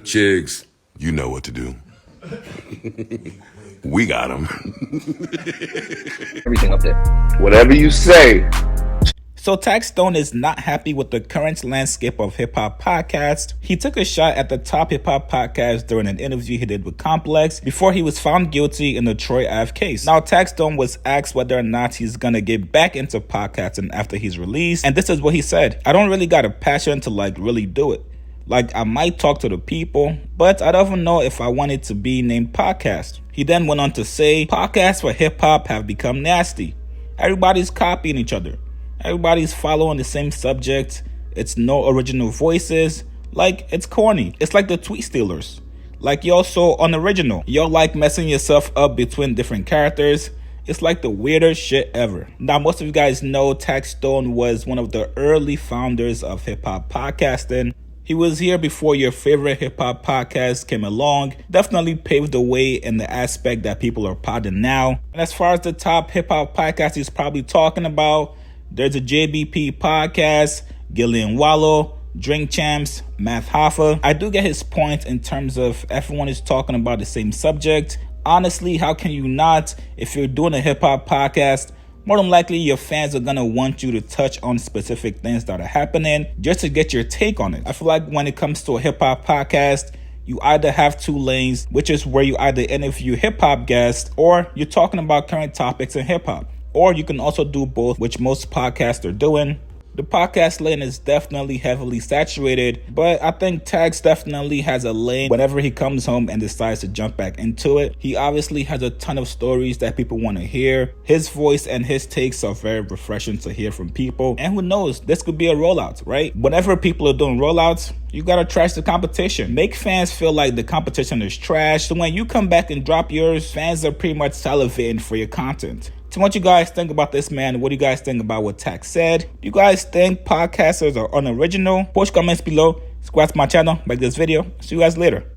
Chigs, you know what to do. We got him. Everything up there. Whatever you say. So Taxstone is not happy with the current landscape of hip-hop podcasts. He took a shot at the top hip-hop podcast during an interview he did with Complex before he was found guilty in the Troy Ave case. Now, Taxstone was asked whether or not he's gonna get back into podcasting after he's released, and this is what he said. I don't really got a passion to really do it. I might talk to the people, but I don't even know if I want it to be named podcast. He then went on to say, podcasts for hip-hop have become nasty. Everybody's copying each other. Everybody's following the same subject. It's no original voices. It's corny. It's like the tweet stealers. Y'all so unoriginal. Y'all messing yourself up between different characters. It's the weirdest shit ever. Now, most of you guys know Taxstone was one of the early founders of hip-hop podcasting. He was here before your favorite hip-hop podcast came along. Definitely paved the way in the aspect that people are podding now. And as far as the top hip-hop podcast he's probably talking about, there's a JBP podcast, Gillian Wallow, Drink Champs, Math Hoffa. I do get his point in terms of everyone is talking about the same subject. Honestly, how can you not? If you're doing a hip-hop podcast, more than likely your fans are going to want you to touch on specific things that are happening just to get your take on it. I feel like when it comes to a hip-hop podcast, you either have two lanes, which is where you either interview hip-hop guests or you're talking about current topics in hip-hop. Or you can also do both, which most podcasts are doing. The podcast lane is definitely heavily saturated, but I think Tags definitely has a lane whenever he comes home and decides to jump back into it. He obviously has a ton of stories that people want to hear. His voice and his takes are very refreshing to hear from people. And who knows, this could be a rollout, right? Whenever people are doing rollouts, you gotta trash the competition. Make fans feel like the competition is trash, so when you come back and drop yours, fans are pretty much salivating for your content. So what you guys think about this, man? What do you guys think about what Tax said? Do you guys think podcasters are unoriginal? Post comments below. Subscribe to my channel. Like this video. See you guys later.